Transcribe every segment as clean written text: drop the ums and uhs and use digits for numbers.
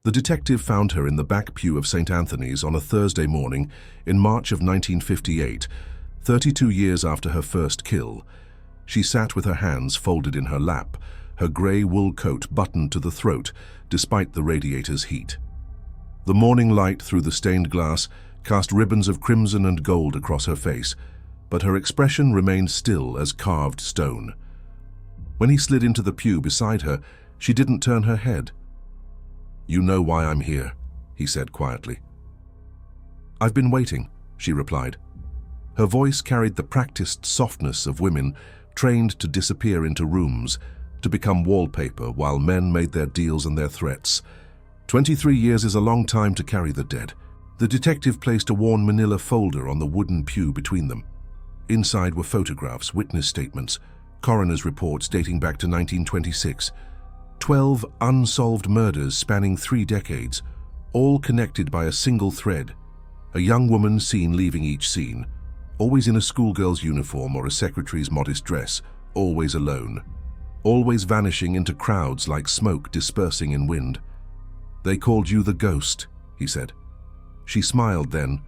The detective found her in the back pew of St. Anthony's on a Thursday morning in March of 1958, 32 years after her first kill. She sat with her hands folded in her lap, her grey wool coat buttoned to the throat, despite the radiator's heat. The morning light through the stained glass cast ribbons of crimson and gold across her face, but her expression remained still as carved stone. When he slid into the pew beside her, she didn't turn her head. "You know why I'm here," he said quietly. "I've been waiting," she replied. Her voice carried the practiced softness of women trained to disappear into rooms, to become wallpaper while men made their deals and their threats. 23 years is a long time to carry the dead. The detective placed a worn manila folder on the wooden pew between them. Inside were photographs, witness statements, coroner's reports dating back to 1926. 12 unsolved murders spanning 3 decades, all connected by a single thread. A young woman seen leaving each scene, always in a schoolgirl's uniform or a secretary's modest dress, always alone, always vanishing into crowds like smoke dispersing in wind. "They called you the ghost," he said. She smiled then,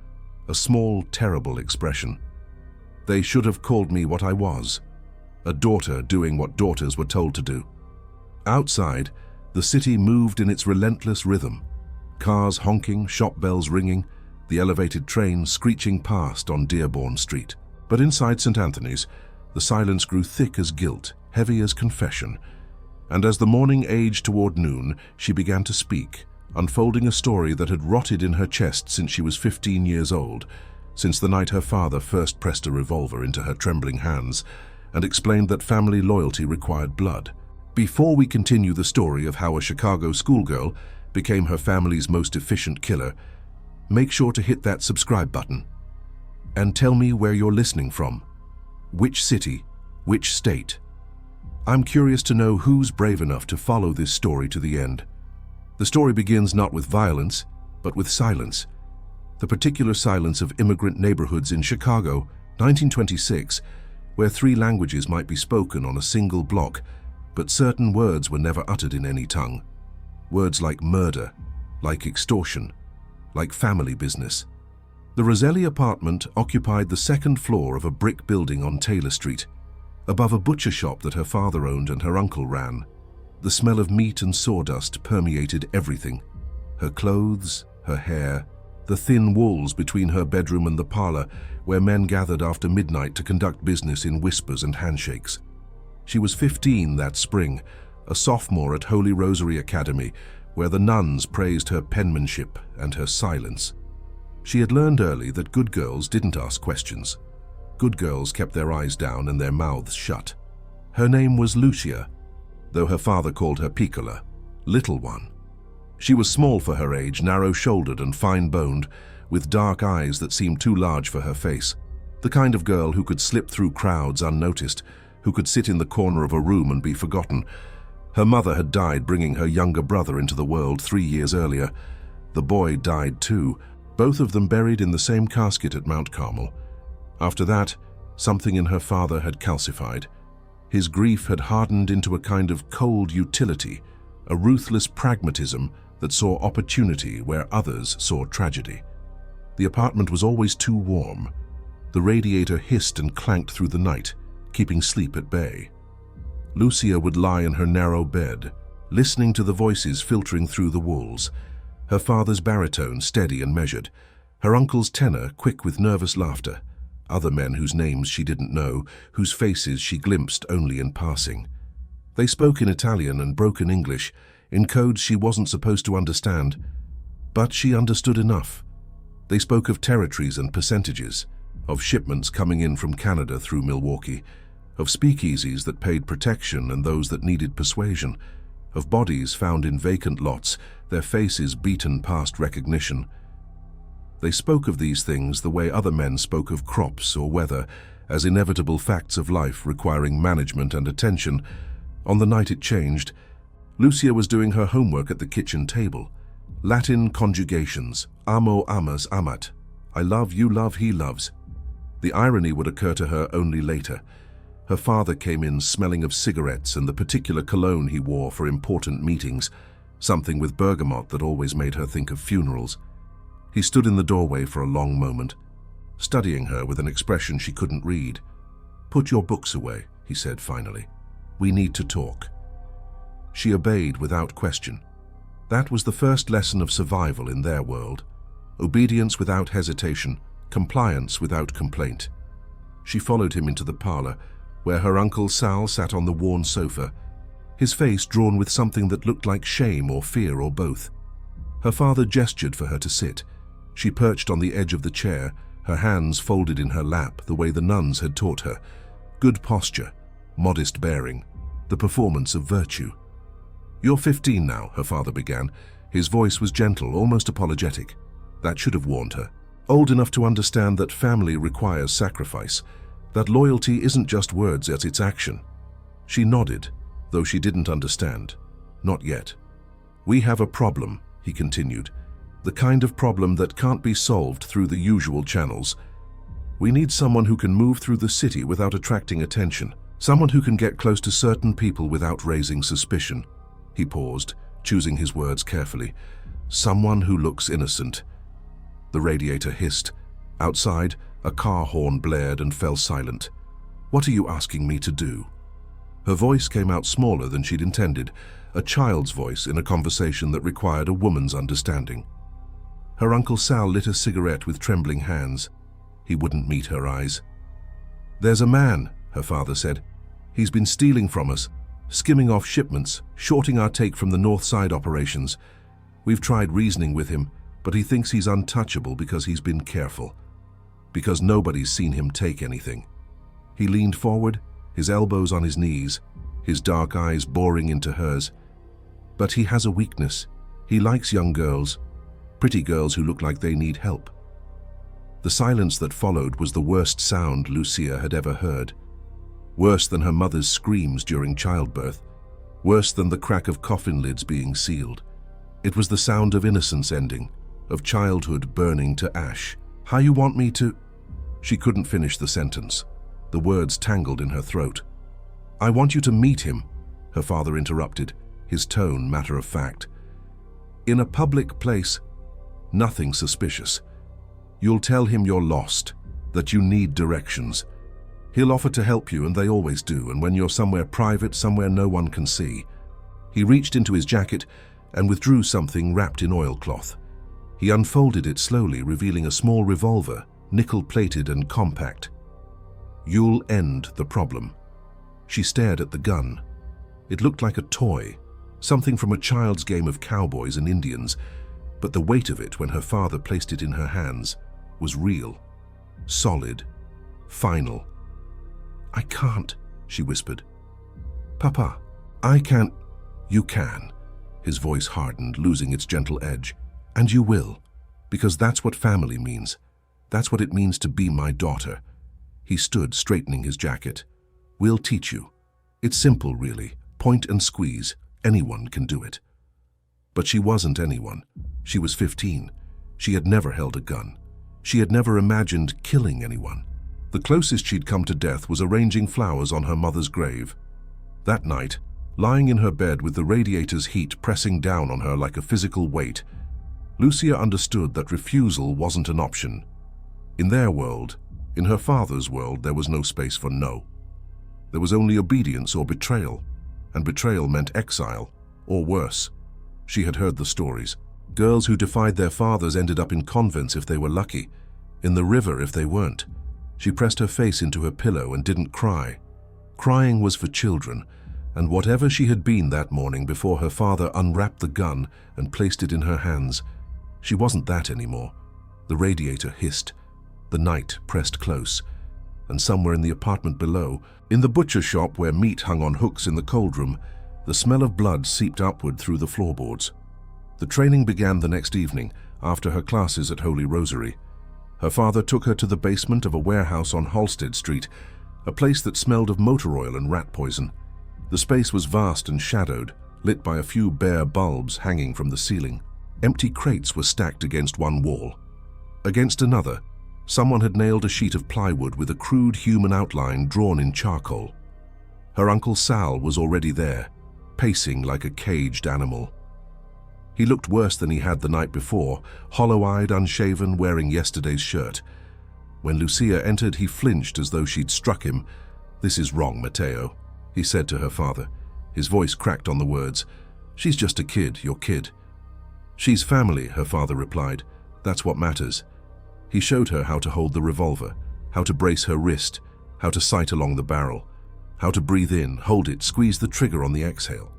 a small, terrible expression. "They should have called me what I was, a daughter doing what daughters were told to do." Outside, the city moved in its relentless rhythm. Cars honking, shop bells ringing, the elevated train screeching past on Dearborn Street. But inside St. Anthony's, the silence grew thick as guilt, heavy as confession. And as the morning aged toward noon, she began to speak, unfolding a story that had rotted in her chest since she was 15 years old, since the night her father first pressed a revolver into her trembling hands and explained that family loyalty required blood. Before we continue the story of how a Chicago schoolgirl became her family's most efficient killer, make sure to hit that subscribe button. And tell me where you're listening from. Which city? Which state? I'm curious to know who's brave enough to follow this story to the end. The story begins not with violence, but with silence. The particular silence of immigrant neighborhoods in Chicago, 1926, where 3 languages might be spoken on a single block, but certain words were never uttered in any tongue. Words like murder, like extortion, like family business. The Roselli apartment occupied the 2nd floor of a brick building on Taylor Street, above a butcher shop that her father owned and her uncle ran. The smell of meat and sawdust permeated everything. Her clothes, her hair, the thin walls between her bedroom and the parlor, where men gathered after midnight to conduct business in whispers and handshakes. She was 15 that spring, a sophomore at Holy Rosary Academy, where the nuns praised her penmanship and her silence. She had learned early that good girls didn't ask questions. Good girls kept their eyes down and their mouths shut. Her name was Lucia, though her father called her Piccola, little one. She was small for her age, narrow-shouldered and fine-boned, with dark eyes that seemed too large for her face. The kind of girl who could slip through crowds unnoticed, who could sit in the corner of a room and be forgotten. Her mother had died bringing her younger brother into the world 3 years earlier. The boy died too, both of them buried in the same casket at Mount Carmel. After that, something in her father had calcified. His grief had hardened into a kind of cold utility, a ruthless pragmatism that saw opportunity where others saw tragedy. The apartment was always too warm. The radiator hissed and clanked through the night, keeping sleep at bay. Lucia would lie in her narrow bed, listening to the voices filtering through the walls. Her father's baritone steady and measured, her uncle's tenor quick with nervous laughter, other men whose names she didn't know, whose faces she glimpsed only in passing. They spoke in Italian and broken English, in codes she wasn't supposed to understand, but she understood enough. They spoke of territories and percentages, of shipments coming in from Canada through Milwaukee, of speakeasies that paid protection and those that needed persuasion, of bodies found in vacant lots, their faces beaten past recognition. They spoke of these things the way other men spoke of crops or weather, as inevitable facts of life requiring management and attention. On the night it changed, Lucia was doing her homework at the kitchen table. Latin conjugations, amo, amas, amat. I love, you love, he loves. The irony would occur to her only later. Her father came in smelling of cigarettes and the particular cologne he wore for important meetings. something with bergamot that always made her think of funerals. He stood in the doorway for a long moment, studying her with an expression she couldn't read. "Put your books away," he said finally. "We need to talk." She obeyed without question. That was the first lesson of survival in their world. Obedience without hesitation, compliance without complaint. She followed him into the parlor, where her Uncle Sal sat on the worn sofa, his face drawn with something that looked like shame or fear or both. Her father gestured for her to sit. She perched on the edge of the chair, her hands folded in her lap the way the nuns had taught her. Good posture, modest bearing, the performance of virtue. "You're 15 now," her father began. His voice was gentle, almost apologetic. That should have warned her. "Old enough to understand that family requires sacrifice, that loyalty isn't just words, it's action." She nodded, though she didn't understand. Not yet. "We have a problem," he continued. "The kind of problem that can't be solved through the usual channels. We need someone who can move through the city without attracting attention. Someone who can get close to certain people without raising suspicion." He paused, choosing his words carefully. "Someone who looks innocent." The radiator hissed. Outside, a car horn blared and fell silent. "What are you asking me to do?" Her voice came out smaller than she'd intended, a child's voice in a conversation that required a woman's understanding. Her Uncle Sal lit a cigarette with trembling hands. He wouldn't meet her eyes. "There's a man," her father said. "He's been stealing from us, skimming off shipments, shorting our take from the North Side operations. We've tried reasoning with him, but he thinks he's untouchable because he's been careful. Because nobody's seen him take anything." He leaned forward, his elbows on his knees, his dark eyes boring into hers. "But he has a weakness. He likes young girls, pretty girls who look like they need help." The silence that followed was the worst sound Lucia had ever heard. Worse than her mother's screams during childbirth. Worse than the crack of coffin lids being sealed. It was the sound of innocence ending, of childhood burning to ash. "How you want me to—" She couldn't finish the sentence. The words tangled in her throat. "I want you to meet him," her father interrupted, his tone matter of fact. "In a public place, nothing suspicious. You'll tell him you're lost, that you need directions. He'll offer to help you, and they always do, and when you're somewhere private, somewhere no one can see." He reached into his jacket and withdrew something wrapped in oilcloth. He unfolded it slowly, revealing a small revolver, nickel-plated and compact. "You'll end the problem." She stared at the gun. It looked like a toy, something from a child's game of cowboys and Indians, but the weight of it when her father placed it in her hands was real, solid, final. "I can't," she whispered. "Papa, I can't." "You can." His voice hardened, losing its gentle edge. "And you will, because that's what family means. That's what it means to be my daughter." He stood, straightening his jacket. "We'll teach you. It's simple, really. Point and squeeze. Anyone can do it." But she wasn't anyone. She was 15. She had never held a gun. She had never imagined killing anyone. The closest she'd come to death was arranging flowers on her mother's grave. That night, lying in her bed with the radiator's heat pressing down on her like a physical weight, Lucia understood that refusal wasn't an option. In their world, in her father's world, there was no space for no. There was only obedience or betrayal, and betrayal meant exile, or worse. She had heard the stories. Girls who defied their fathers ended up in convents if they were lucky, in the river if they weren't. She pressed her face into her pillow and didn't cry. Crying was for children, and whatever she had been that morning before her father unwrapped the gun and placed it in her hands, she wasn't that anymore. The radiator hissed. The night pressed close, and somewhere in the apartment below, in the butcher shop where meat hung on hooks in the cold room, the smell of blood seeped upward through the floorboards. The training began the next evening, after her classes at Holy Rosary. Her father took her to the basement of a warehouse on Halsted Street, a place that smelled of motor oil and rat poison. The space was vast and shadowed, lit by a few bare bulbs hanging from the ceiling. Empty crates were stacked against one wall. Against another, someone had nailed a sheet of plywood with a crude human outline drawn in charcoal. Her Uncle Sal was already there, pacing like a caged animal. He looked worse than he had the night before, hollow-eyed, unshaven, wearing yesterday's shirt. When Lucia entered, he flinched as though she'd struck him. "This is wrong, Matteo," he said to her father. His voice cracked on the words. "She's just a kid, your kid." "She's family," her father replied. "That's what matters." He showed her how to hold the revolver, how to brace her wrist, how to sight along the barrel, how to breathe in, hold it, squeeze the trigger on the exhale.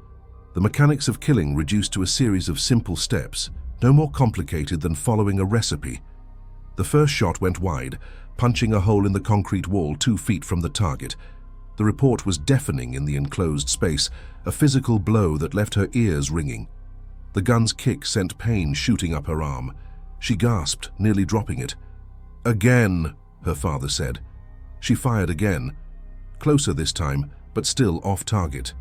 The mechanics of killing reduced to a series of simple steps, no more complicated than following a recipe. The first shot went wide, punching a hole in the concrete wall 2 feet from the target. The report was deafening in the enclosed space, a physical blow that left her ears ringing. The gun's kick sent pain shooting up her arm. She gasped, nearly dropping it. "Again," her father said. She fired again, closer this time, but still off target.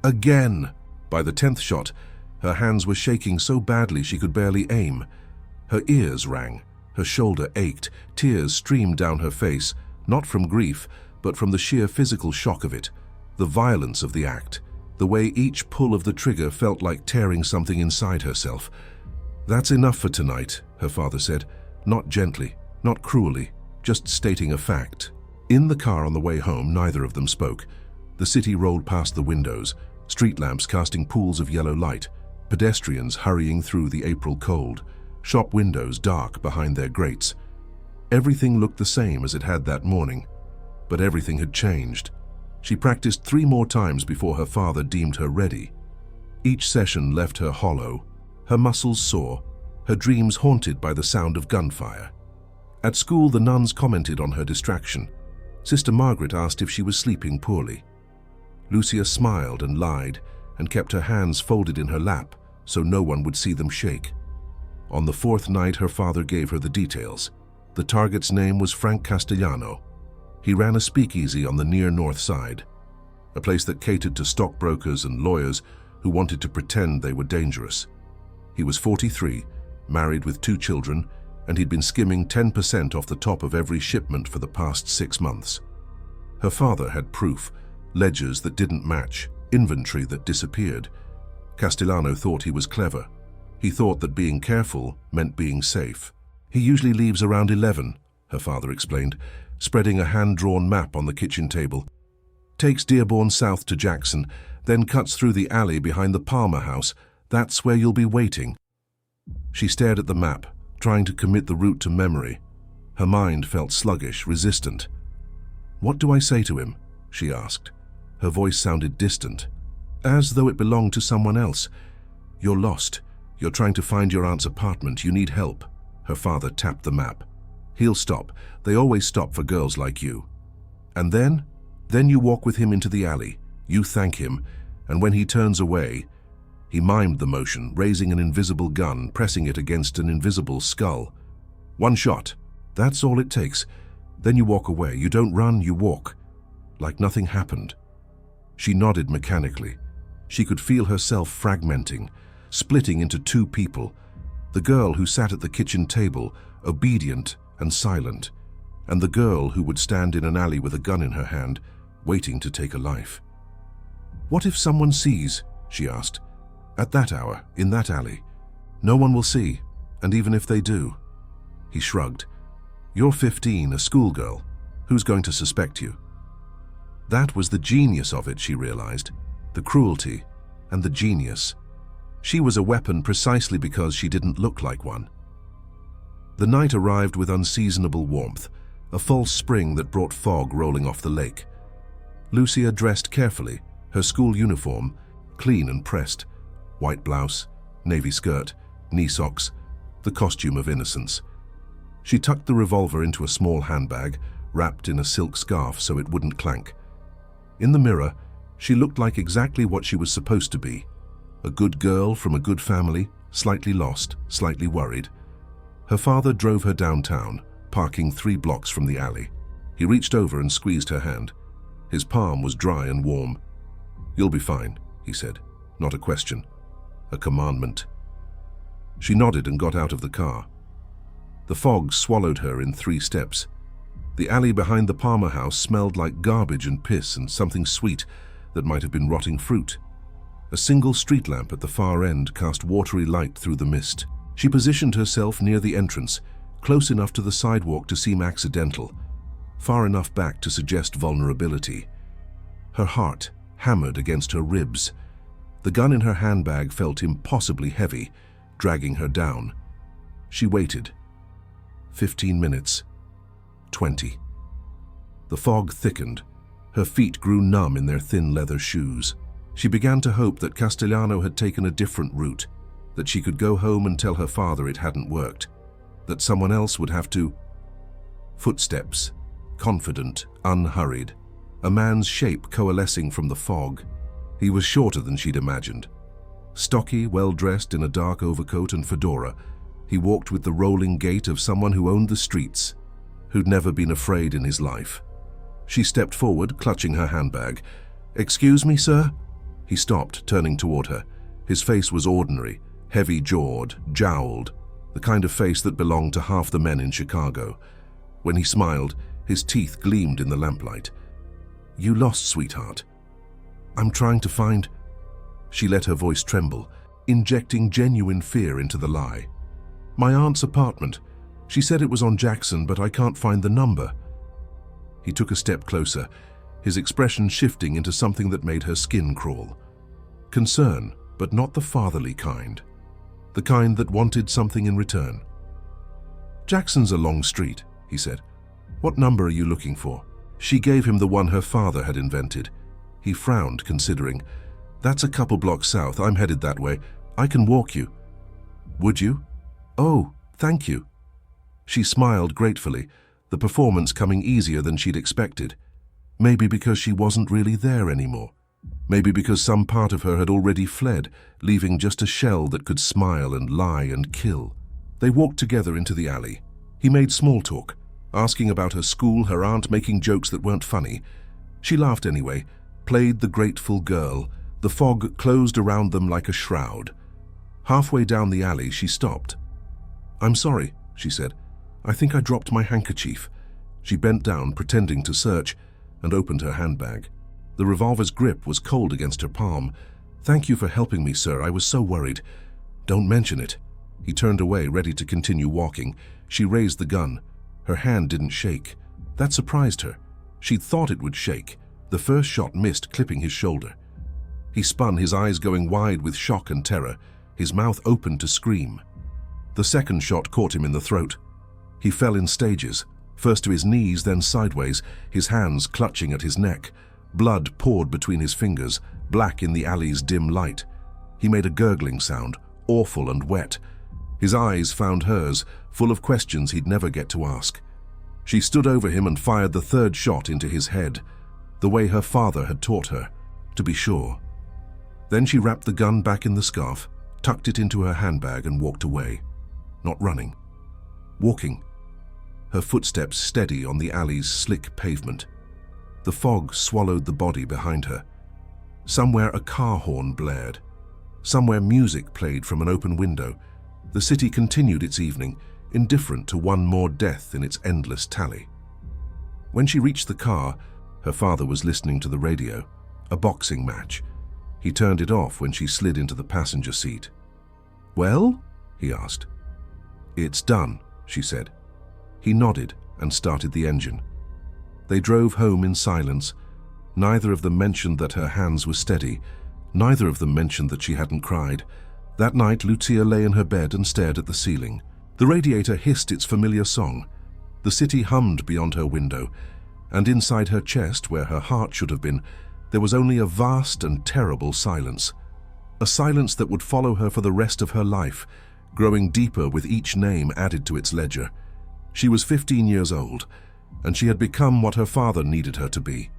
Again! By the 10th shot, her hands were shaking so badly she could barely aim. Her ears rang, her shoulder ached, tears streamed down her face, not from grief, but from the sheer physical shock of it, the violence of the act, the way each pull of the trigger felt like tearing something inside herself. "That's enough for tonight," her father said, not gently, not cruelly, just stating a fact. In the car on the way home, neither of them spoke. The city rolled past the windows, street lamps casting pools of yellow light, pedestrians hurrying through the April cold, shop windows dark behind their grates. Everything looked the same as it had that morning, but everything had changed. She practiced 3 more times before her father deemed her ready. Each session left her hollow, her muscles sore, her dreams haunted by the sound of gunfire. At school, the nuns commented on her distraction. Sister Margaret asked if she was sleeping poorly. Lucia smiled and lied and kept her hands folded in her lap so no one would see them shake. On the 4th night, her father gave her the details. The target's name was Frank Castellano. He ran a speakeasy on the near north side, a place that catered to stockbrokers and lawyers who wanted to pretend they were dangerous. He was 43, married with 2 children, and he'd been skimming 10% off the top of every shipment for the past 6 months. Her father had proof, ledgers that didn't match, inventory that disappeared. Castellano thought he was clever. He thought that being careful meant being safe. "He usually leaves around 11, her father explained, spreading a hand-drawn map on the kitchen table. "Takes Dearborn south to Jackson, then cuts through the alley behind the Palmer house. That's where you'll be waiting." She stared at the map, trying to commit the route to memory. Her mind felt sluggish, resistant. "What do I say to him?" she asked. Her voice sounded distant, as though it belonged to someone else. "You're lost. You're trying to find your aunt's apartment. You need help." Her father tapped the map. "He'll stop. They always stop for girls like you. And then you walk with him into the alley. You thank him, and when he turns away..." He mimed the motion, raising an invisible gun, pressing it against an invisible skull. "1 shot. That's all it takes. Then you walk away. You don't run, you walk." Like nothing happened. She nodded mechanically. She could feel herself fragmenting, splitting into 2 people. The girl who sat at the kitchen table, obedient and silent, and the girl who would stand in an alley with a gun in her hand, waiting to take a life. "What if someone sees?" she asked. "At that hour, in that alley. No one will see, and even if they do..." He shrugged. "You're 15, a schoolgirl. Who's going to suspect you?" That was the genius of it, she realized. The cruelty and the genius. She was a weapon precisely because she didn't look like one. The night arrived with unseasonable warmth, a false spring that brought fog rolling off the lake. Lucia dressed carefully, her school uniform, clean and pressed. White blouse, navy skirt, knee socks, the costume of innocence. She tucked the revolver into a small handbag, wrapped in a silk scarf so it wouldn't clank. In the mirror, she looked like exactly what she was supposed to be. A good girl from a good family, slightly lost, slightly worried. Her father drove her downtown, parking 3 blocks from the alley. He reached over and squeezed her hand. His palm was dry and warm. "You'll be fine," he said. Not a question. A commandment. She nodded and got out of the car. The fog swallowed her in 3 steps. The alley behind the Palmer house smelled like garbage and piss and something sweet that might have been rotting fruit. A single street lamp at the far end cast watery light through the mist. She positioned herself near the entrance, close enough to the sidewalk to seem accidental, far enough back to suggest vulnerability. Her heart hammered against her ribs. The gun in her handbag felt impossibly heavy, dragging her down. She waited. 15 minutes. 20. The fog thickened. Her feet grew numb in their thin leather shoes. She began to hope that Castellano had taken a different route, that she could go home and tell her father it hadn't worked, that someone else would have to... Footsteps, confident, unhurried. A man's shape coalescing from the fog. He was shorter than she'd imagined. Stocky, well-dressed in a dark overcoat and fedora, he walked with the rolling gait of someone who owned the streets, who'd never been afraid in his life. She stepped forward, clutching her handbag. "Excuse me, sir?" He stopped, turning toward her. His face was ordinary, heavy-jawed, jowled, the kind of face that belonged to half the men in Chicago. When he smiled, his teeth gleamed in the lamplight. "You lost, sweetheart." "I'm trying to find..." She let her voice tremble, injecting genuine fear into the lie. "My aunt's apartment. She said it was on Jackson, but I can't find the number." He took a step closer, his expression shifting into something that made her skin crawl. Concern, but not the fatherly kind. The kind that wanted something in return. "Jackson's a long street," he said. "What number are you looking for?" She gave him the one her father had invented. He frowned, considering. "That's a couple blocks south. I'm headed that way. I can walk you." "Would you?" "Oh, thank you." She smiled gratefully, the performance coming easier than she'd expected. Maybe because she wasn't really there anymore. Maybe because some part of her had already fled, leaving just a shell that could smile and lie and kill. They walked together into the alley. He made small talk, asking about her school, her aunt making jokes that weren't funny. She laughed anyway, played the grateful girl. The fog closed around them like a shroud. Halfway down the alley, she stopped. "I'm sorry," she said. "I think I dropped my handkerchief." She bent down, pretending to search, and opened her handbag. The revolver's grip was cold against her palm. "Thank you for helping me, sir. I was so worried." "Don't mention it." He turned away, ready to continue walking. She raised the gun. Her hand didn't shake. That surprised her. She'd thought it would shake. The first shot missed, clipping his shoulder. He spun, his eyes going wide with shock and terror, his mouth opened to scream. The second shot caught him in the throat. He fell in stages, first to his knees, then sideways, his hands clutching at his neck. Blood poured between his fingers, black in the alley's dim light. He made a gurgling sound, awful and wet. His eyes found hers, full of questions he'd never get to ask. She stood over him and fired the third shot into his head, the way her father had taught her, to be sure. Then she wrapped the gun back in the scarf, tucked it into her handbag and walked away. Not running. Walking. Her footsteps steady on the alley's slick pavement. The fog swallowed the body behind her. Somewhere a car horn blared. Somewhere music played from an open window. The city continued its evening, indifferent to one more death in its endless tally. When she reached the car, her father was listening to the radio, a boxing match. He turned it off when she slid into the passenger seat. "Well?" he asked. "It's done," she said. He nodded and started the engine. They drove home in silence. Neither of them mentioned that her hands were steady. Neither of them mentioned that she hadn't cried. That night, Lucia lay in her bed and stared at the ceiling. The radiator hissed its familiar song. The city hummed beyond her window, and inside her chest, where her heart should have been, there was only a vast and terrible silence. A silence that would follow her for the rest of her life, growing deeper with each name added to its ledger. She was 15 years old, and she had become what her father needed her to be.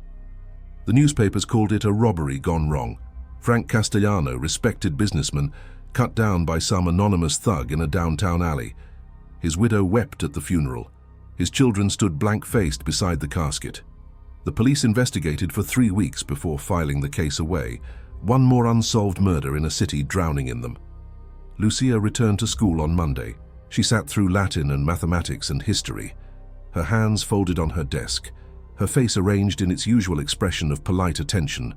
The newspapers called it a robbery gone wrong. Frank Castellano, respected businessman, cut down by some anonymous thug in a downtown alley. His widow wept at the funeral. His children stood blank-faced beside the casket. The police investigated for 3 weeks before filing the case away, one more unsolved murder in a city drowning in them. Lucia returned to school on Monday. She sat through Latin and mathematics and history, her hands folded on her desk, her face arranged in its usual expression of polite attention.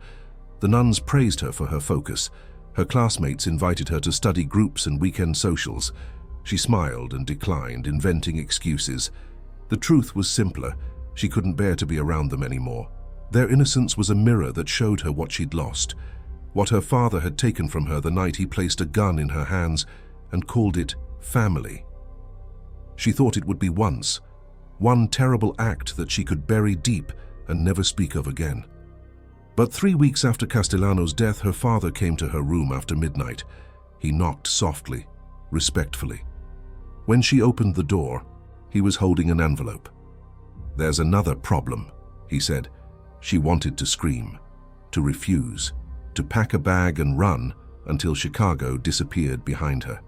The nuns praised her for her focus. Her classmates invited her to study groups and weekend socials. She smiled and declined, inventing excuses. The truth was simpler. She couldn't bear to be around them anymore. Their innocence was a mirror that showed her what she'd lost, what her father had taken from her the night he placed a gun in her hands and called it family. She thought it would be one terrible act that she could bury deep and never speak of again. But 3 weeks after Castellano's death, her father came to her room after midnight. He knocked softly, respectfully. When she opened the door, he was holding an envelope. "There's another problem," he said. She wanted to scream, to refuse, to pack a bag and run until Chicago disappeared behind her.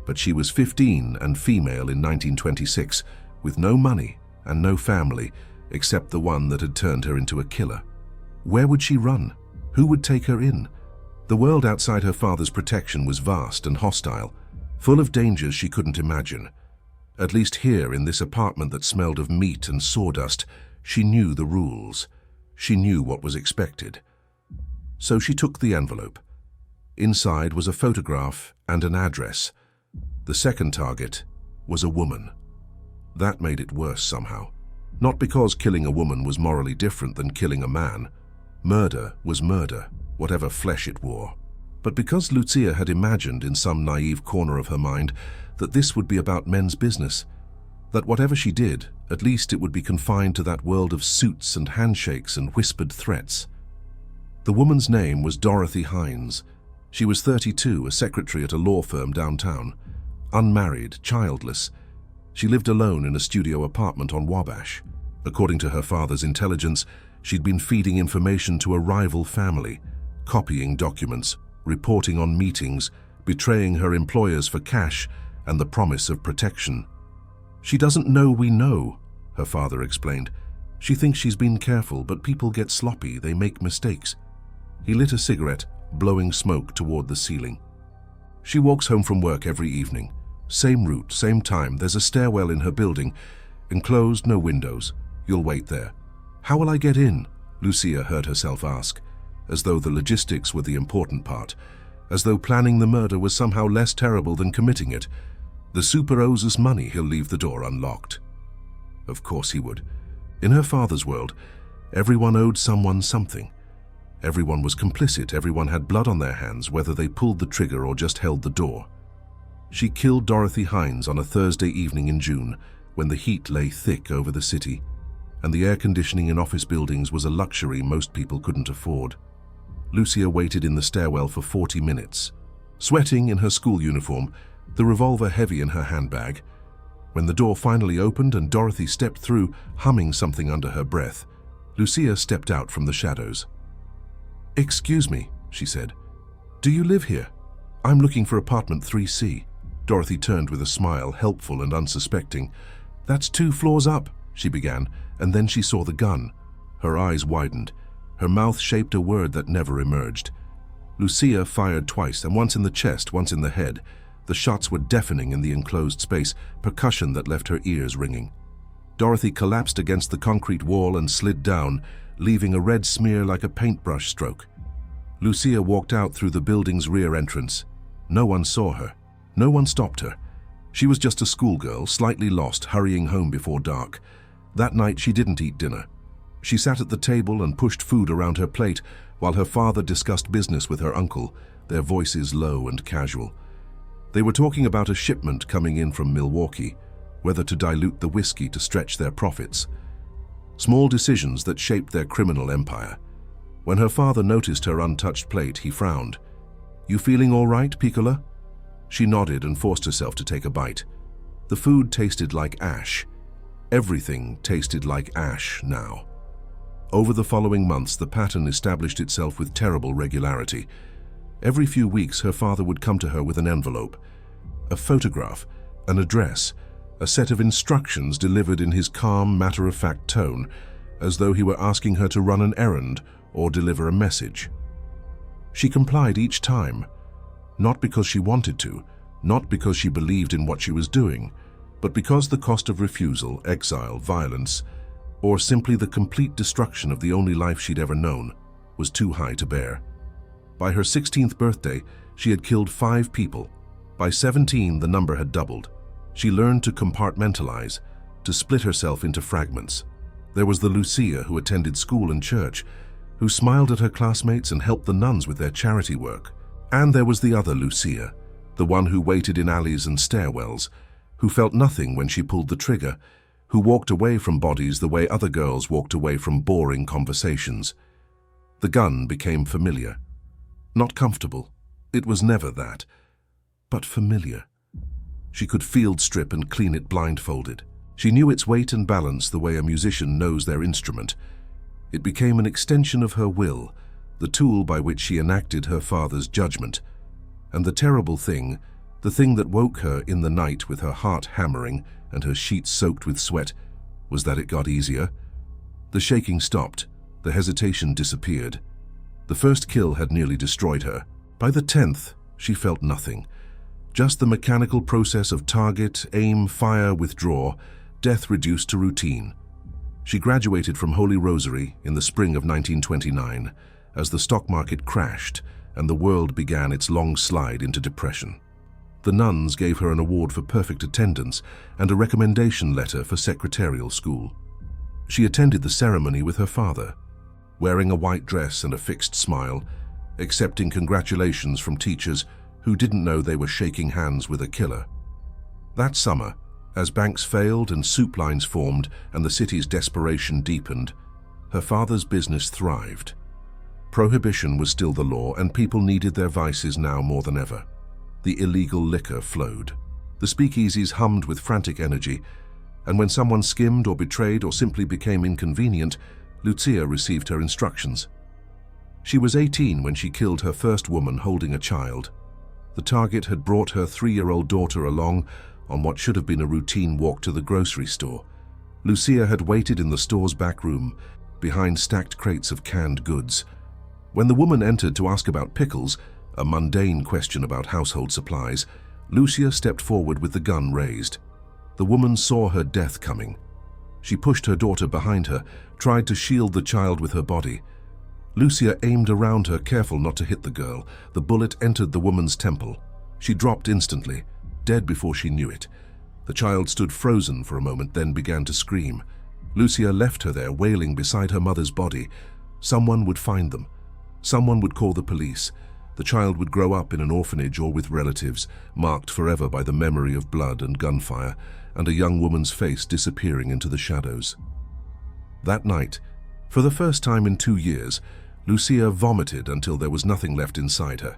But she was 15 and female in 1926, with no money and no family except the one that had turned her into a killer. Where would she run? Who would take her in? The world outside her father's protection was vast and hostile, full of dangers she couldn't imagine. At least here, in this apartment that smelled of meat and sawdust, she knew the rules. She knew what was expected. So she took the envelope. Inside was a photograph and an address. The second target was a woman. That made it worse somehow. Not because killing a woman was morally different than killing a man. Murder was murder, whatever flesh it wore. But because Lucia had imagined in some naive corner of her mind that this would be about men's business, that whatever she did, at least it would be confined to that world of suits and handshakes and whispered threats. The woman's name was Dorothy Hines. She was 32, a secretary at a law firm downtown. Unmarried, childless. She lived alone in a studio apartment on Wabash. According to her father's intelligence, she'd been feeding information to a rival family, copying documents, reporting on meetings, betraying her employers for cash and the promise of protection. "She doesn't know we know," her father explained. "She thinks she's been careful, but people get sloppy, they make mistakes." He lit a cigarette, blowing smoke toward the ceiling. "She walks home from work every evening. Same route, same time. There's a stairwell in her building. Enclosed, no windows. You'll wait there." "How will I get in?" Lucia heard herself ask, as though the logistics were the important part, as though planning the murder was somehow less terrible than committing it. "The super owes us money, he'll leave the door unlocked." Of course he would. In her father's world, everyone owed someone something. Everyone was complicit, everyone had blood on their hands, whether they pulled the trigger or just held the door. She killed Dorothy Hines on a Thursday evening in June, when the heat lay thick over the city, and the air conditioning in office buildings was a luxury most people couldn't afford. Lucia waited in the stairwell for 40 minutes, sweating in her school uniform, the revolver heavy in her handbag. When the door finally opened and Dorothy stepped through, humming something under her breath, Lucia stepped out from the shadows. "Excuse me," she said. "Do you live here? I'm looking for apartment 3C. Dorothy turned with a smile, helpful and unsuspecting. "That's 2 floors up," she began, and then she saw the gun. Her eyes widened. Her mouth shaped a word that never emerged. Lucia fired twice, and once in the chest, once in the head. The shots were deafening in the enclosed space, percussion that left her ears ringing. Dorothy collapsed against the concrete wall and slid down, leaving a red smear like a paintbrush stroke. Lucia walked out through the building's rear entrance. No one saw her. No one stopped her. She was just a schoolgirl, slightly lost, hurrying home before dark. That night she didn't eat dinner. She sat at the table and pushed food around her plate while her father discussed business with her uncle, their voices low and casual. They were talking about a shipment coming in from Milwaukee, whether to dilute the whiskey to stretch their profits. Small decisions that shaped their criminal empire. When her father noticed her untouched plate, he frowned. "You feeling all right, Piccola?" She nodded and forced herself to take a bite. The food tasted like ash. Everything tasted like ash now. Over the following months, the pattern established itself with terrible regularity. Every few weeks, her father would come to her with an envelope, a photograph, an address, a set of instructions delivered in his calm, matter-of-fact tone, as though he were asking her to run an errand or deliver a message. She complied each time, not because she wanted to, not because she believed in what she was doing, but because the cost of refusal, exile, violence, or simply the complete destruction of the only life she'd ever known, was too high to bear. By her 16th birthday, she had killed 5 people. By 17, the number had doubled. She learned to compartmentalize, to split herself into fragments. There was the Lucia who attended school and church, who smiled at her classmates and helped the nuns with their charity work. And there was the other Lucia, the one who waited in alleys and stairwells, who felt nothing when she pulled the trigger, who walked away from bodies the way other girls walked away from boring conversations. The gun became familiar. Not comfortable. It was never that. But familiar. She could field strip and clean it blindfolded. She knew its weight and balance the way a musician knows their instrument. It became an extension of her will, the tool by which she enacted her father's judgment. And the terrible thing, the thing that woke her in the night with her heart hammering and her sheets soaked with sweat, was that it got easier. The shaking stopped. The hesitation disappeared. The first kill had nearly destroyed her. By the 10th, she felt nothing. Just the mechanical process of target, aim, fire, withdraw, death reduced to routine. She graduated from Holy Rosary in the spring of 1929 as the stock market crashed and the world began its long slide into depression. The nuns gave her an award for perfect attendance and a recommendation letter for secretarial school. She attended the ceremony with her father, wearing a white dress and a fixed smile, accepting congratulations from teachers who didn't know they were shaking hands with a killer. That summer, as banks failed and soup lines formed and the city's desperation deepened, her father's business thrived. Prohibition was still the law and people needed their vices now more than ever. The illegal liquor flowed. The speakeasies hummed with frantic energy, and when someone skimmed or betrayed or simply became inconvenient, Lucia received her instructions. She was 18 when she killed her first woman holding a child. The target had brought her 3-year-old daughter along on what should have been a routine walk to the grocery store. Lucia had waited in the store's back room, behind stacked crates of canned goods. When the woman entered to ask about pickles, a mundane question about household supplies, Lucia stepped forward with the gun raised. The woman saw her death coming. She pushed her daughter behind her, tried to shield the child with her body. Lucia aimed around her, careful not to hit the girl. The bullet entered the woman's temple. She dropped instantly, dead before she knew it. The child stood frozen for a moment, then began to scream. Lucia left her there, wailing beside her mother's body. Someone would find them. Someone would call the police. The child would grow up in an orphanage or with relatives, marked forever by the memory of blood and gunfire, and a young woman's face disappearing into the shadows. That night, for the first time in 2 years, Lucia vomited until there was nothing left inside her.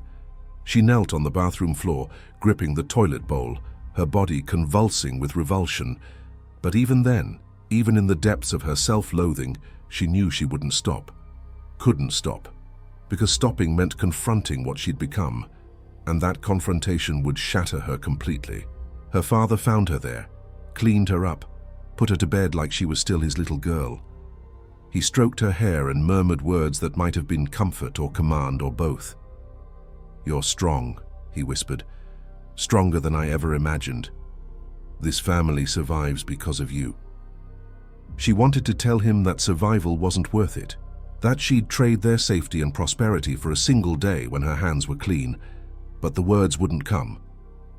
She knelt on the bathroom floor, gripping the toilet bowl, her body convulsing with revulsion. But even then, even in the depths of her self-loathing, she knew she wouldn't stop. Couldn't stop. Because stopping meant confronting what she'd become, and that confrontation would shatter her completely. Her father found her there, cleaned her up, put her to bed like she was still his little girl. He stroked her hair and murmured words that might have been comfort or command or both. "You're strong," he whispered, "stronger than I ever imagined. This family survives because of you." She wanted to tell him that survival wasn't worth it, that she'd trade their safety and prosperity for a single day when her hands were clean, but the words wouldn't come.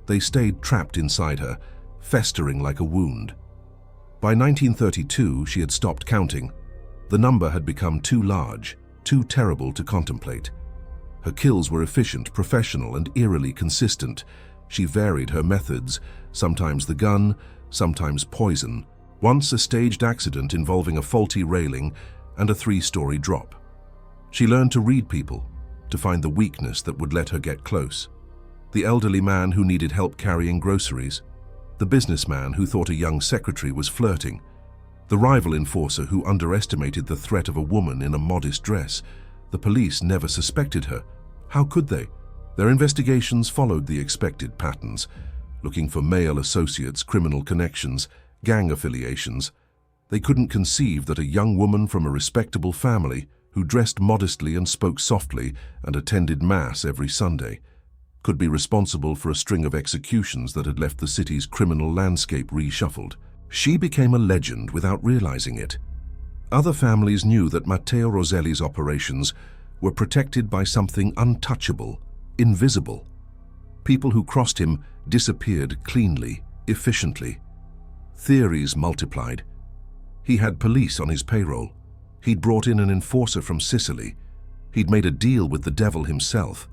They stayed trapped inside her, festering like a wound. By 1932, she had stopped counting. The number had become too large, too terrible to contemplate. Her kills were efficient, professional, and eerily consistent. She varied her methods, sometimes the gun, sometimes poison. Once a staged accident involving a faulty railing and a 3-story drop. She learned to read people, to find the weakness that would let her get close. The elderly man who needed help carrying groceries, the businessman who thought a young secretary was flirting, the rival enforcer who underestimated the threat of a woman in a modest dress. The police never suspected her. How could they? Their investigations followed the expected patterns, looking for male associates, criminal connections, gang affiliations. They couldn't conceive that a young woman from a respectable family, who dressed modestly and spoke softly and attended Mass every Sunday, could be responsible for a string of executions that had left the city's criminal landscape reshuffled. She became a legend without realizing it. Other families knew that Matteo Roselli's operations were protected by something untouchable, invisible. People who crossed him disappeared cleanly, efficiently. Theories multiplied. He had police on his payroll. He'd brought in an enforcer from Sicily. He'd made a deal with the devil himself.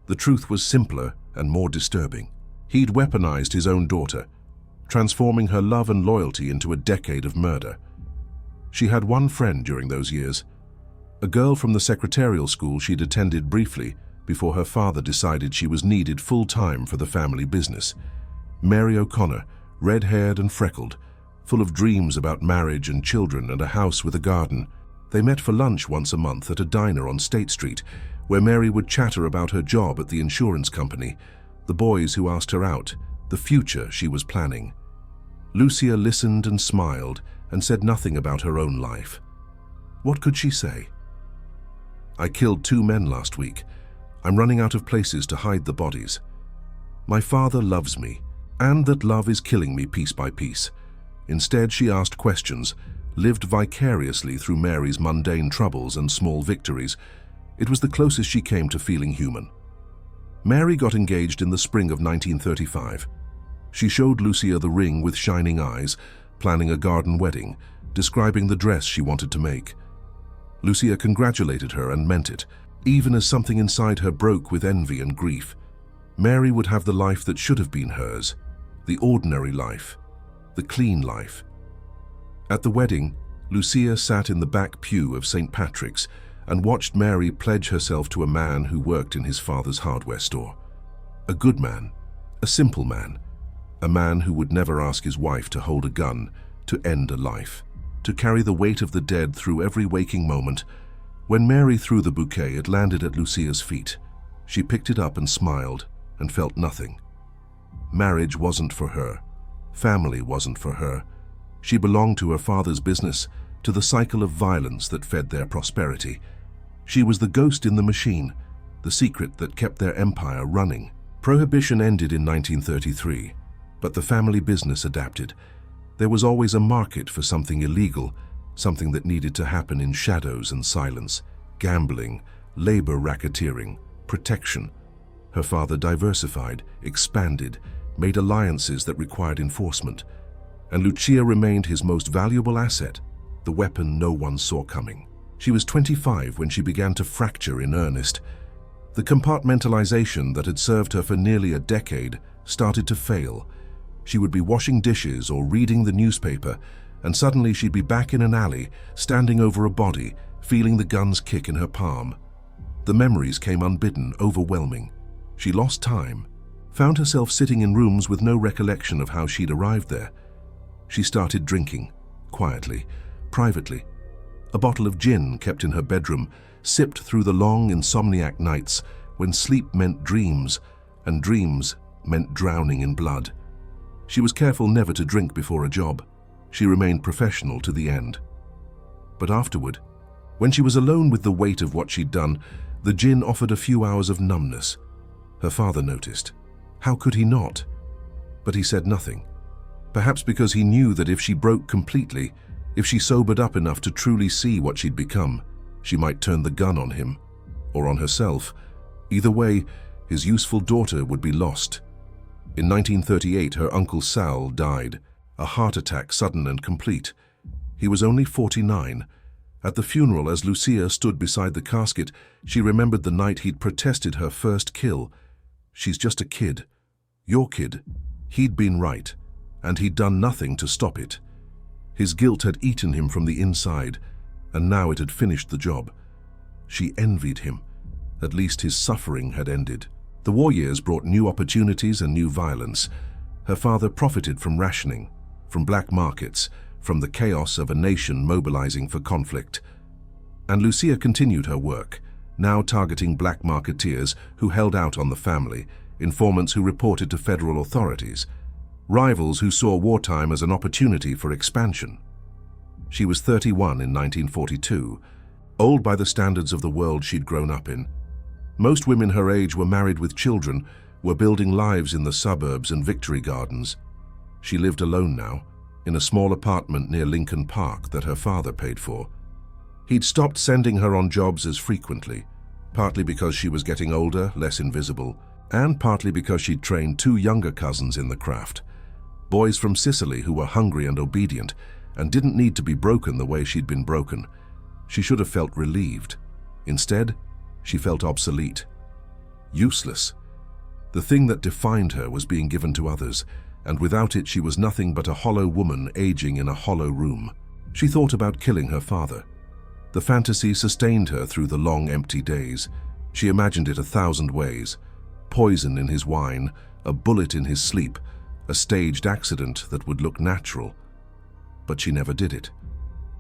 The truth was simpler and more disturbing. He'd weaponized his own daughter, transforming her love and loyalty into a decade of murder. She had one friend during those years, a girl from the secretarial school she'd attended briefly before her father decided she was needed full-time for the family business. Mary O'Connor, red-haired and freckled, full of dreams about marriage and children and a house with a garden. They met for lunch once a month at a diner on State Street, where Mary would chatter about her job at the insurance company, the boys who asked her out, the future she was planning. Lucia listened and smiled and said nothing about her own life. What could she say? "I killed 2 men last week. I'm running out of places to hide the bodies. My father loves me, and that love is killing me piece by piece." Instead, she asked questions, lived vicariously through Mary's mundane troubles and small victories. It was the closest she came to feeling human. Mary got engaged in the spring of 1935. She showed Lucia the ring with shining eyes, planning a garden wedding, describing the dress she wanted to make. Lucia congratulated her and meant it, even as something inside her broke with envy and grief. Mary would have the life that should have been hers, the ordinary life, the clean life. At the wedding, Lucia sat in the back pew of St. Patrick's and watched Mary pledge herself to a man who worked in his father's hardware store. A good man, a simple man, a man who would never ask his wife to hold a gun, to end a life, to carry the weight of the dead through every waking moment. When Mary threw the bouquet, it landed at Lucia's feet. She picked it up and smiled and felt nothing. Marriage wasn't for her. Family wasn't for her. She belonged to her father's business, to the cycle of violence that fed their prosperity. She was the ghost in the machine, the secret that kept their empire running. Prohibition ended in 1933, but the family business adapted. There was always a market for something illegal, something that needed to happen in shadows and silence. Gambling, labor racketeering, protection. Her father diversified, expanded, made alliances that required enforcement. And Lucia remained his most valuable asset, the weapon no one saw coming. She was 25 when she began to fracture in earnest. The compartmentalization that had served her for nearly a decade started to fail. She would be washing dishes or reading the newspaper, and suddenly she'd be back in an alley, standing over a body, feeling the gun's kick in her palm. The memories came unbidden, overwhelming. She lost time, found herself sitting in rooms with no recollection of how she'd arrived there. She started drinking, quietly, privately. A bottle of gin kept in her bedroom, sipped through the long insomniac nights when sleep meant dreams, and dreams meant drowning in blood. She was careful never to drink before a job. She remained professional to the end. But afterward, when she was alone with the weight of what she'd done, the gin offered a few hours of numbness. Her father noticed. How could he not? But he said nothing. Perhaps because he knew that if she broke completely, if she sobered up enough to truly see what she'd become, she might turn the gun on him, or on herself. Either way, his useful daughter would be lost. In 1938, her uncle Sal died, a heart attack sudden and complete. He was only 49. At the funeral, as Lucia stood beside the casket, she remembered the night he'd protested her first kill. She's just a kid. Your kid. He'd been right, and he'd done nothing to stop it. His guilt had eaten him from the inside, and now it had finished the job. She envied him. At least his suffering had ended. The war years brought new opportunities and new violence. Her father profited from rationing, from black markets, from the chaos of a nation mobilizing for conflict. And Lucia continued her work, now targeting black marketeers who held out on the family, informants who reported to federal authorities, rivals who saw wartime as an opportunity for expansion. She was 31 in 1942, old by the standards of the world she'd grown up in. Most women her age were married with children, were building lives in the suburbs and victory gardens. She lived alone now, in a small apartment near Lincoln Park that her father paid for. He'd stopped sending her on jobs as frequently, partly because she was getting older, less invisible, and partly because she'd trained two younger cousins in the craft, boys from Sicily who were hungry and obedient and didn't need to be broken the way she'd been broken. She should have felt relieved. Instead, she felt obsolete, useless. The thing that defined her was being given to others, and without it she was nothing but a hollow woman aging in a hollow room. She thought about killing her father. The fantasy sustained her through the long, empty days. She imagined it 1,000 ways. Poison in his wine, a bullet in his sleep, a staged accident that would look natural. But she never did it.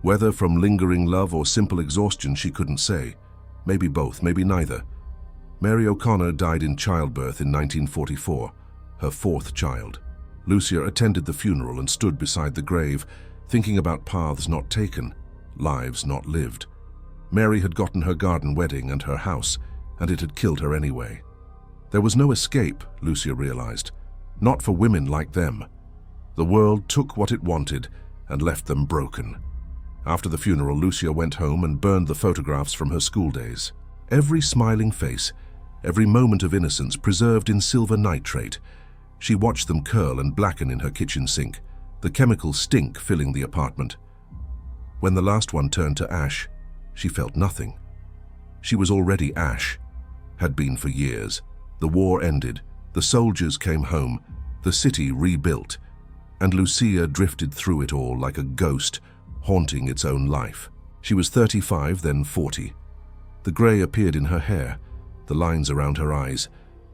Whether from lingering love or simple exhaustion, she couldn't say. Maybe both, maybe neither. Mary O'Connor died in childbirth in 1944, her fourth child. Lucia attended the funeral and stood beside the grave, thinking about paths not taken, lives not lived. Mary had gotten her garden wedding and her house, and it had killed her anyway. There was no escape, Lucia realized. Not for women like them. The world took what it wanted and left them broken. After the funeral, Lucia went home and burned the photographs from her school days. Every smiling face, every moment of innocence preserved in silver nitrate. She watched them curl and blacken in her kitchen sink, the chemical stink filling the apartment. When the last one turned to ash, she felt nothing. She was already ash, had been for years. The war ended, the soldiers came home, the city rebuilt, and Lucia drifted through it all like a ghost, haunting its own life. She was 35, then 40. The grey appeared in her hair, the lines around her eyes.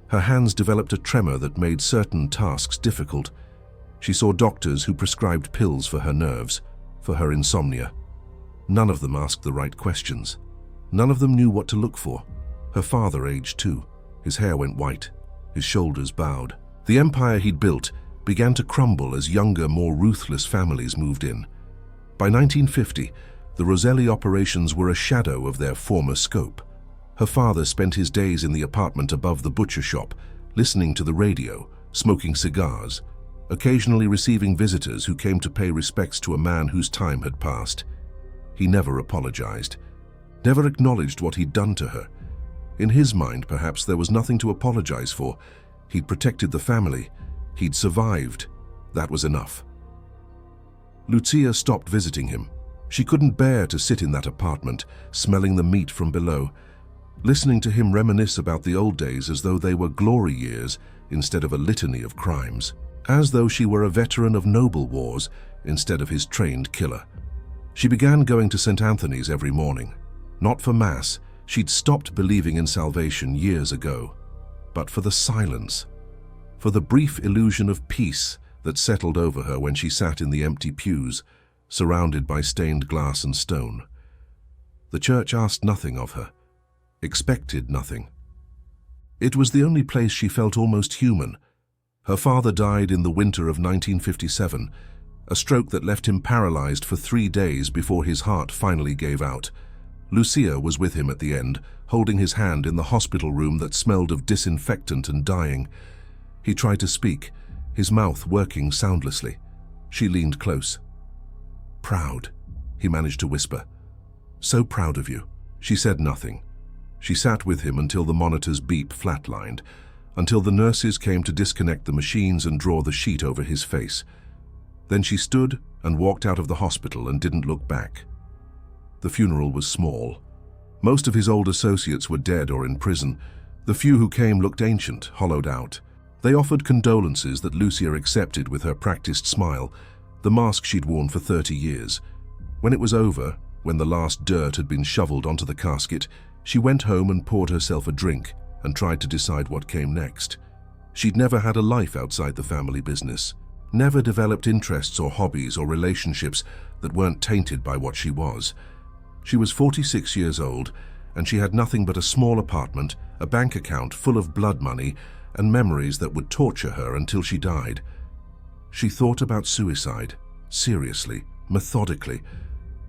Her hands developed a tremor that made certain tasks difficult. She saw doctors who prescribed pills for her nerves, for her insomnia. None of them asked the right questions. None of them knew what to look for. Her father aged too. His hair went white, his shoulders bowed. The empire he'd built began to crumble as younger, more ruthless families moved in. By 1950, the Roselli operations were a shadow of their former scope. Her father spent his days in the apartment above the butcher shop, listening to the radio, smoking cigars, occasionally receiving visitors who came to pay respects to a man whose time had passed. He never apologized, never acknowledged what he'd done to her. In his mind, perhaps there was nothing to apologize for. He'd protected the family. He'd survived. That was enough. Lucia stopped visiting him. She couldn't bear to sit in that apartment, smelling the meat from below, listening to him reminisce about the old days as though they were glory years instead of a litany of crimes, as though she were a veteran of noble wars instead of his trained killer. She began going to St. Anthony's every morning. Not for Mass. She'd stopped believing in salvation years ago, but for the silence, for the brief illusion of peace that settled over her when she sat in the empty pews, surrounded by stained glass and stone. The church asked nothing of her, expected nothing. It was the only place she felt almost human. Her father died in the winter of 1957, a stroke that left him paralyzed for 3 days before his heart finally gave out. Lucia was with him at the end, holding his hand in the hospital room that smelled of disinfectant and dying. He tried to speak, his mouth working soundlessly. She leaned close. "Proud," he managed to whisper. "So proud of you." She said nothing. She sat with him until the monitor's beep flatlined, until the nurses came to disconnect the machines and draw the sheet over his face. Then she stood and walked out of the hospital and didn't look back. The funeral was small. Most of his old associates were dead or in prison. The few who came looked ancient, hollowed out. They offered condolences that Lucia accepted with her practiced smile, the mask she'd worn for 30 years. When it was over, when the last dirt had been shoveled onto the casket, she went home and poured herself a drink and tried to decide what came next. She'd never had a life outside the family business, never developed interests or hobbies or relationships that weren't tainted by what she was. She was 46 years old, and she had nothing but a small apartment, a bank account full of blood money, and memories that would torture her until she died. She thought about suicide, seriously, methodically.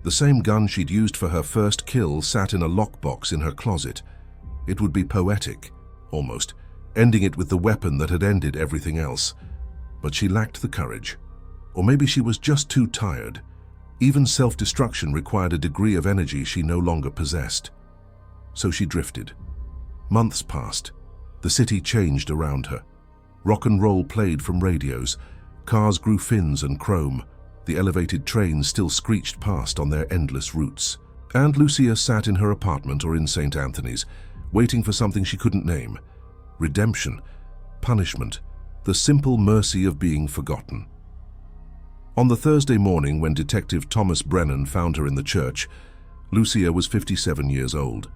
The same gun she'd used for her first kill sat in a lockbox in her closet. It would be poetic, almost, ending it with the weapon that had ended everything else. But she lacked the courage. Or maybe she was just too tired. Even self-destruction required a degree of energy she no longer possessed. So she drifted. Months passed. The city changed around her. Rock and roll played from radios. Cars grew fins and chrome. The elevated trains still screeched past on their endless routes. And Lucia sat in her apartment or in St. Anthony's, waiting for something she couldn't name. Redemption, punishment, the simple mercy of being forgotten. On the Thursday morning when Detective Thomas Brennan found her in the church, Lucia was 57 years old.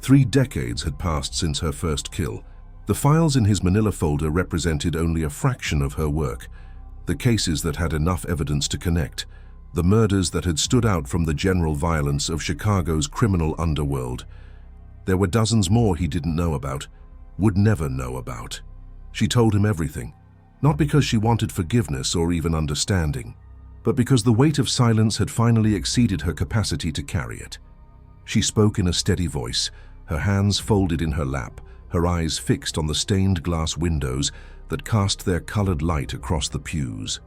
3 decades had passed since her first kill. The files in his manila folder represented only a fraction of her work, the cases that had enough evidence to connect, the murders that had stood out from the general violence of Chicago's criminal underworld. There were dozens more he didn't know about, would never know about. She told him everything, not because she wanted forgiveness or even understanding, but because the weight of silence had finally exceeded her capacity to carry it. She spoke in a steady voice, her hands folded in her lap, her eyes fixed on the stained glass windows that cast their colored light across the pews.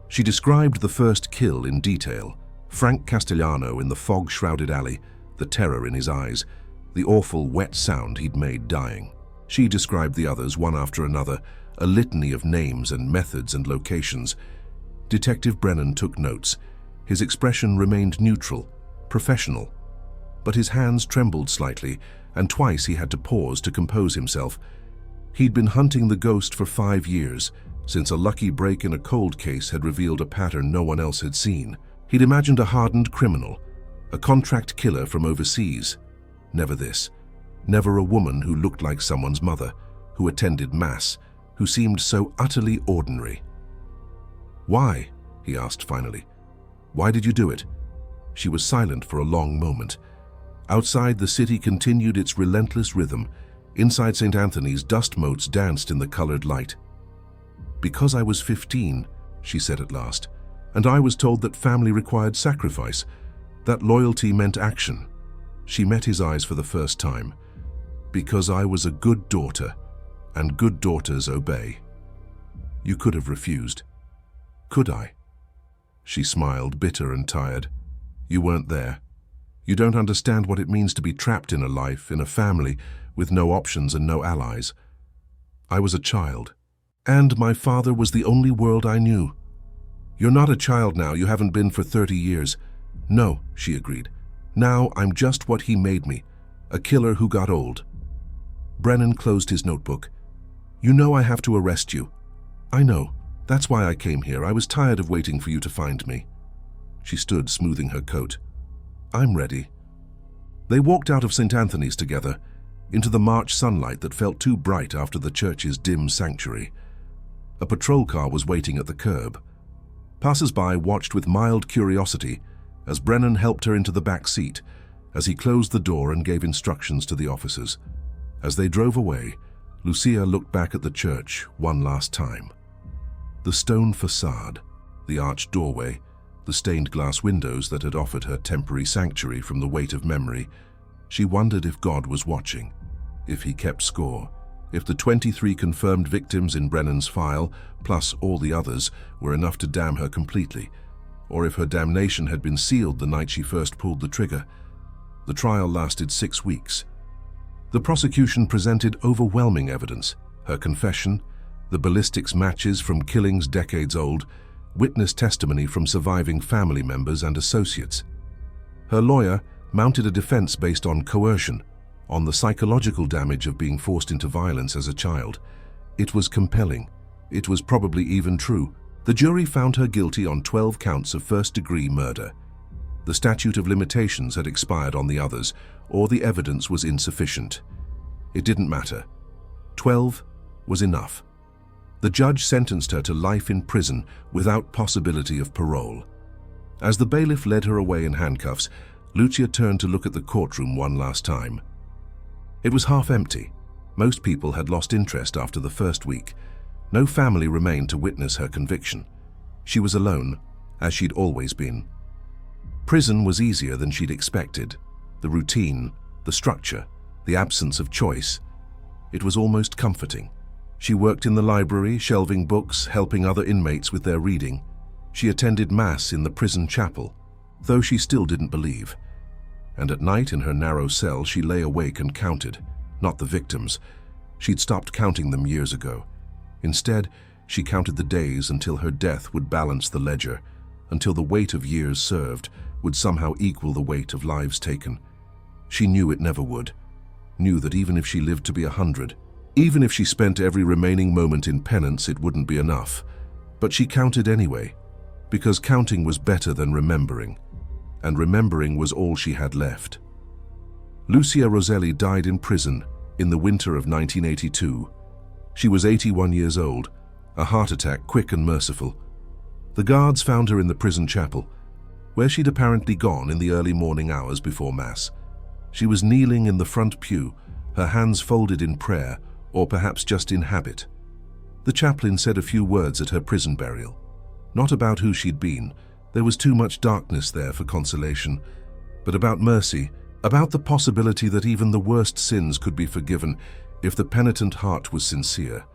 She described the first kill in detail, Frank Castellano in the fog-shrouded alley, the terror in his eyes, the awful wet sound he'd made dying. She described the others one after another, a litany of names and methods and locations. Detective Brennan took notes. His expression remained neutral, professional. But his hands trembled slightly, and twice he had to pause to compose himself. He'd been hunting the ghost for 5 years, since a lucky break in a cold case had revealed a pattern no one else had seen. He'd imagined a hardened criminal, a contract killer from overseas. Never this. Never a woman who looked like someone's mother, who attended mass, who seemed so utterly ordinary. "Why?" he asked finally. "Why did you do it?" She was silent for a long moment. Outside, the city continued its relentless rhythm. Inside St. Anthony's, dust motes danced in the colored light. "Because I was 15, she said at last, "and I was told that family required sacrifice, that loyalty meant action." She met his eyes for the first time. "Because I was a good daughter, and good daughters obey." "You could have refused." "Could I?" She smiled, bitter and tired. "You weren't there. You don't understand what it means to be trapped in a life, in a family, with no options and no allies. I was a child, and my father was the only world I knew." "You're not a child now, you haven't been for 30 years. "No," she agreed. "Now I'm just what he made me, a killer who got old." Brennan closed his notebook. "You know I have to arrest you." "I know. That's why I came here. I was tired of waiting for you to find me." She stood, smoothing her coat. "I'm ready." They walked out of St. Anthony's together, into the March sunlight that felt too bright after the church's dim sanctuary. A patrol car was waiting at the curb. Passers-by watched with mild curiosity as Brennan helped her into the back seat, as he closed the door and gave instructions to the officers. As they drove away, Lucia looked back at the church one last time. The stone facade, the arched doorway, the stained glass windows that had offered her temporary sanctuary from the weight of memory. She wondered if God was watching, if he kept score, if the 23 confirmed victims in Brennan's file, plus all the others, were enough to damn her completely, or if her damnation had been sealed the night she first pulled the trigger. The trial lasted 6 weeks. The prosecution presented overwhelming evidence: her confession, the ballistics matches from killings decades old, witness testimony from surviving family members and associates. Her lawyer mounted a defense based on coercion, on the psychological damage of being forced into violence as a child. It was compelling. It was probably even true. The jury found her guilty on 12 counts of first-degree murder. The statute of limitations had expired on the others, or the evidence was insufficient. It didn't matter. 12 was enough. The judge sentenced her to life in prison without possibility of parole. As the bailiff led her away in handcuffs, Lucia turned to look at the courtroom one last time. It was half empty. Most people had lost interest after the first week. No family remained to witness her conviction. She was alone, as she'd always been. Prison was easier than she'd expected. The routine, the structure, the absence of choice. It was almost comforting. She worked in the library, shelving books, helping other inmates with their reading. She attended Mass in the prison chapel, though she still didn't believe. And at night in her narrow cell, she lay awake and counted, not the victims. She'd stopped counting them years ago. Instead, she counted the days until her death would balance the ledger, until the weight of years served would somehow equal the weight of lives taken. She knew it never would, knew that even if she lived to be 100, even if she spent every remaining moment in penance, it wouldn't be enough. But she counted anyway, because counting was better than remembering, and remembering was all she had left. Lucia Roselli died in prison in the winter of 1982. She was 81 years old, a heart attack quick and merciful. The guards found her in the prison chapel, where she'd apparently gone in the early morning hours before Mass. She was kneeling in the front pew, her hands folded in prayer, or perhaps just in habit. The chaplain said a few words at her prison burial. Not about who she'd been, there was too much darkness there for consolation, but about mercy, about the possibility that even the worst sins could be forgiven if the penitent heart was sincere.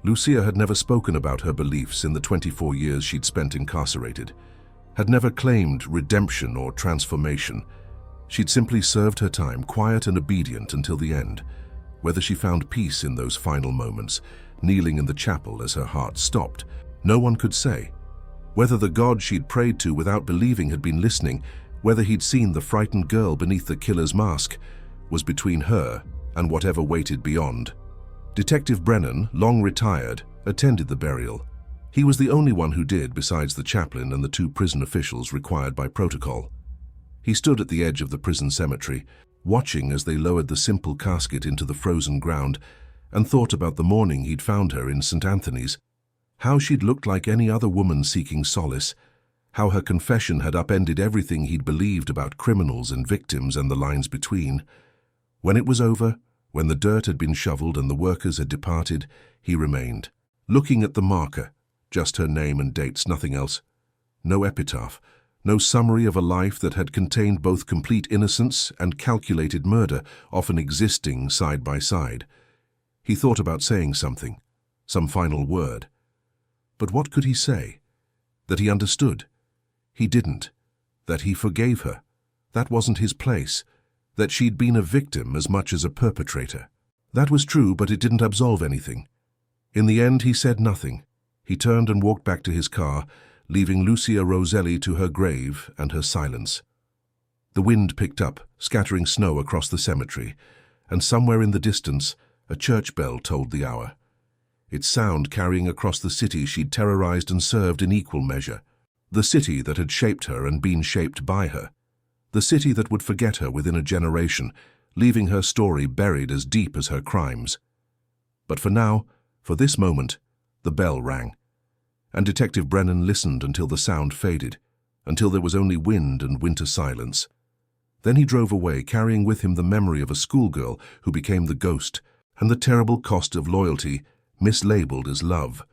Lucia had never spoken about her beliefs in the 24 years she'd spent incarcerated, had never claimed redemption or transformation. She'd simply served her time, quiet and obedient until the end. Whether she found peace in those final moments, kneeling in the chapel as her heart stopped, no one could say. Whether the God she'd prayed to without believing had been listening, whether he'd seen the frightened girl beneath the killer's mask, was between her and whatever waited beyond. Detective Brennan, long retired, attended the burial. He was the only one who did, besides the chaplain and the 2 prison officials required by protocol. He stood at the edge of the prison cemetery, watching as they lowered the simple casket into the frozen ground, and thought about the morning he'd found her in St. Anthony's, how she'd looked like any other woman seeking solace, how her confession had upended everything he'd believed about criminals and victims and the lines between. When it was over, when the dirt had been shoveled and the workers had departed, he remained, looking at the marker, just her name and dates, nothing else. No epitaph, no summary of a life that had contained both complete innocence and calculated murder, often existing side by side. He thought about saying something, some final word. But what could he say? That he understood? He didn't. That he forgave her? That wasn't his place. That she'd been a victim as much as a perpetrator? That was true, but it didn't absolve anything. In the end, he said nothing. He turned and walked back to his car, leaving Lucia Roselli to her grave and her silence. The wind picked up, scattering snow across the cemetery, and somewhere in the distance, a church bell tolled the hour. Its sound carrying across the city she'd terrorized and served in equal measure. The city that had shaped her and been shaped by her. The city that would forget her within a generation, leaving her story buried as deep as her crimes. But for now, for this moment, the bell rang, and Detective Brennan listened until the sound faded, until there was only wind and winter silence. Then he drove away, carrying with him the memory of a schoolgirl who became the ghost, and the terrible cost of loyalty, mislabeled as love.